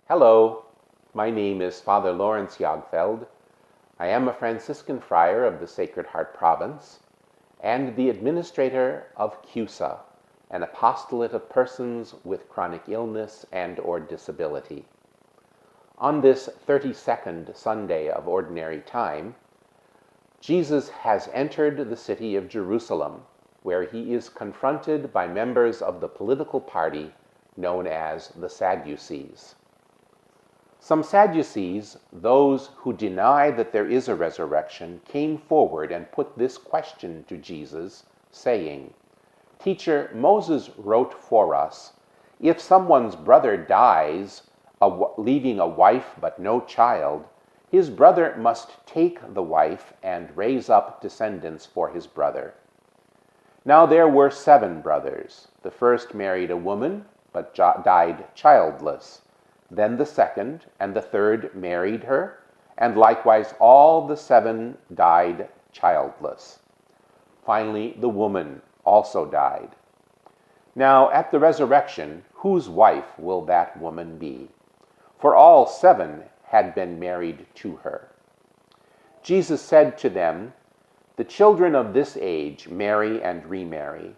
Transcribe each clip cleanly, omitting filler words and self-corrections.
Hello, my name is Father Lawrence Jagfeld. I am a Franciscan friar of the Sacred Heart Province and the administrator of CUSA, an apostolate of persons with chronic illness and/or disability. On this 32nd Sunday of Ordinary Time, Jesus has entered the city of Jerusalem, where he is confronted by members of the political party known as the Sadducees. Some Sadducees, those who deny that there is a resurrection, came forward and put this question to Jesus, saying, "Teacher, Moses wrote for us, if someone's brother dies, leaving a wife but no child, his brother must take the wife and raise up descendants for his brother. Now there were 7 brothers. The first married a woman, but died childless. Then the second and the third married her, and likewise all the 7 died childless. Finally, the woman also died. Now at the resurrection, whose wife will that woman be? For all 7 had been married to her." Jesus said to them, "The children of this age marry and remarry,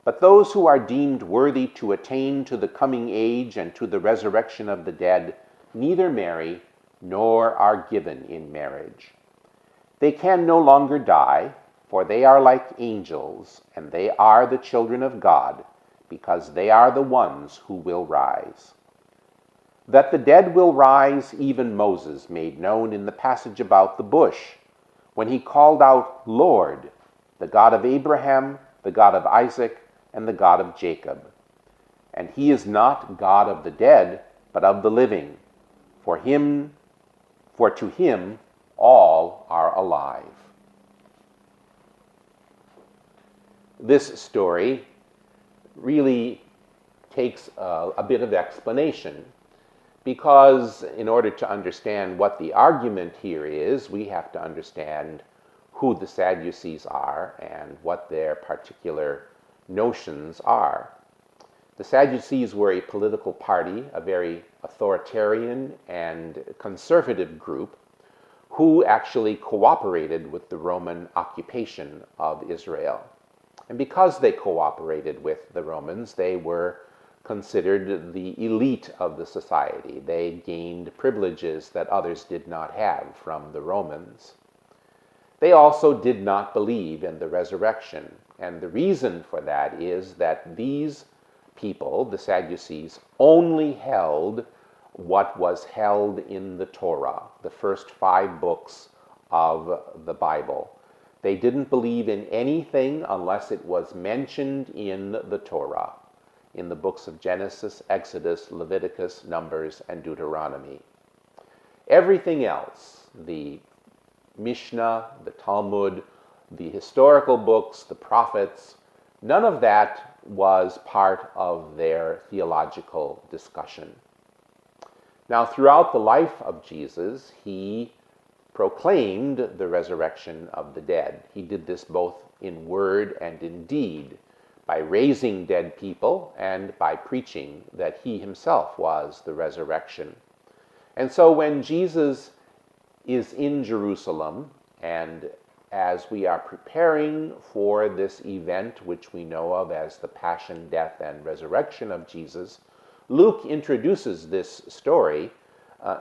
but those who are deemed worthy to attain to the coming age and to the resurrection of the dead neither marry nor are given in marriage. They can no longer die, for they are like angels, and they are the children of God, because they are the ones who will rise. That the dead will rise, even Moses made known in the passage about the bush, when he called out, 'Lord, the God of Abraham, the God of Isaac, and the God of Jacob.' And he is not God of the dead, but of the living. For to him all are alive." This story really takes a bit of explanation, because in order to understand what the argument here is, we have to understand who the Sadducees are and what their particular notions are. The Sadducees were a political party, a very authoritarian and conservative group who actually cooperated with the Roman occupation of Israel. And because they cooperated with the Romans, they were considered the elite of the society. They gained privileges that others did not have from the Romans. They also did not believe in the resurrection, and the reason for that is that these people, the Sadducees, only held what was held in the Torah, the first 5 books of the Bible. They didn't believe in anything unless it was mentioned in the Torah, in the books of Genesis, Exodus, Leviticus, Numbers, and Deuteronomy. Everything else, the Mishnah, the Talmud, the historical books, the prophets, none of that was part of their theological discussion. Now, throughout the life of Jesus, he proclaimed the resurrection of the dead. He did this both in word and in deed, by raising dead people and by preaching that he himself was the resurrection. And so when Jesus is in Jerusalem, and as we are preparing for this event, which we know of as the Passion, Death, and Resurrection of Jesus, Luke introduces this story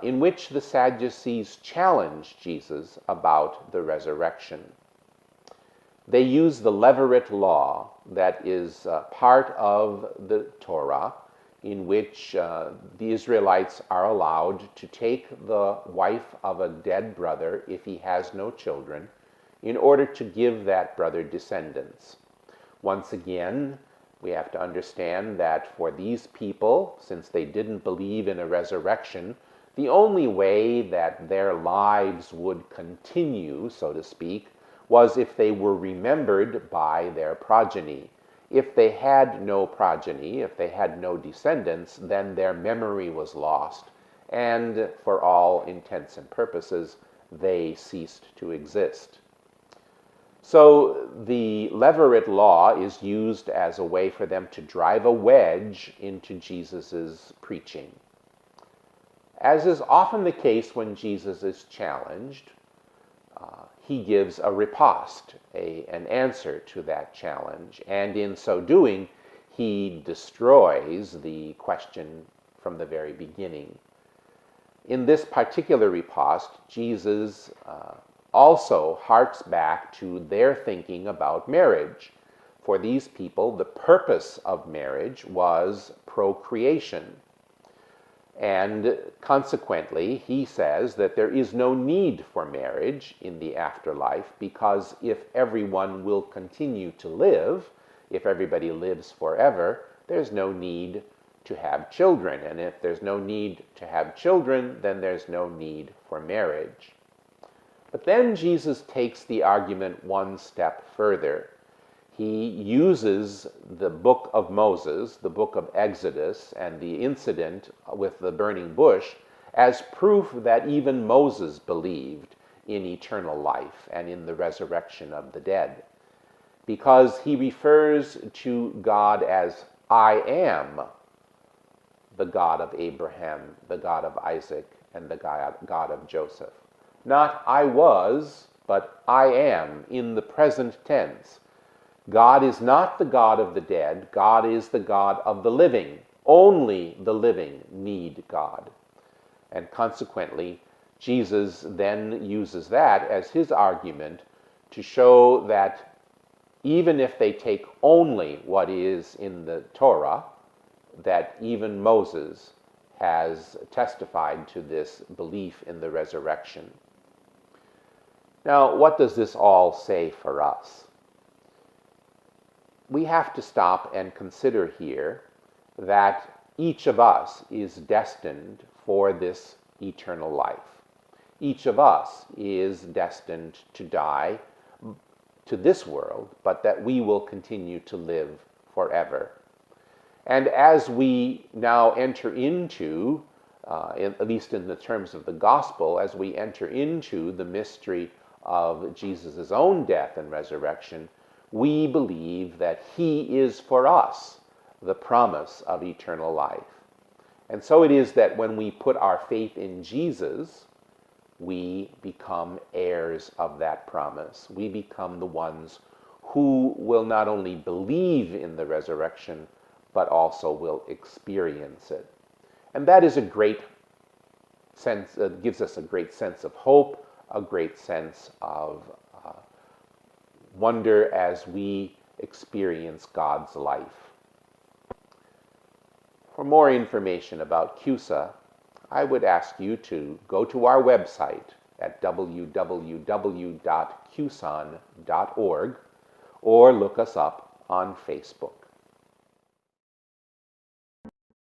in which the Sadducees challenge Jesus about the resurrection. They use the Levirate law, that is part of the Torah, in which the Israelites are allowed to take the wife of a dead brother if he has no children, in order to give that brother descendants. Once again, we have to understand that for these people, since they didn't believe in a resurrection, the only way that their lives would continue, so to speak, was if they were remembered by their progeny. If they had no progeny, if they had no descendants, then their memory was lost, and for all intents and purposes, they ceased to exist. So the Levirate law is used as a way for them to drive a wedge into Jesus' preaching. As is often the case when Jesus is challenged, he gives a riposte, an answer to that challenge, and in so doing, he destroys the question from the very beginning. In this particular riposte, Jesus also harks back to their thinking about marriage. For these people, the purpose of marriage was procreation. And consequently, he says that there is no need for marriage in the afterlife, because if everyone will continue to live, if everybody lives forever, there's no need to have children. And if there's no need to have children, then there's no need for marriage. But then Jesus takes the argument one step further. He uses the book of Moses, the book of Exodus, and the incident with the burning bush as proof that even Moses believed in eternal life and in the resurrection of the dead, because he refers to God as I am, the God of Abraham, the God of Isaac, and the God of Joseph. Not I was, but I am in the present tense. God is not the God of the dead. God is the God of the living. Only the living need God. And consequently, Jesus then uses that as his argument to show that even if they take only what is in the Torah, that even Moses has testified to this belief in the resurrection. Now, what does this all say for us? We have to stop and consider here that each of us is destined for this eternal life. Each of us is destined to die to this world, but that we will continue to live forever. And as we now enter into, at least in the terms of the gospel, as we enter into the mystery of Jesus' own death and resurrection, we believe that he is for us the promise of eternal life. And so it is that when we put our faith in Jesus, we become heirs of that promise. We become the ones who will not only believe in the resurrection, but also will experience it. And that is a great sense, gives us a great sense of hope, a great sense of wonder as we experience God's life. For more information about CUSA, I would ask you to go to our website at www.cuson.org or look us up on Facebook.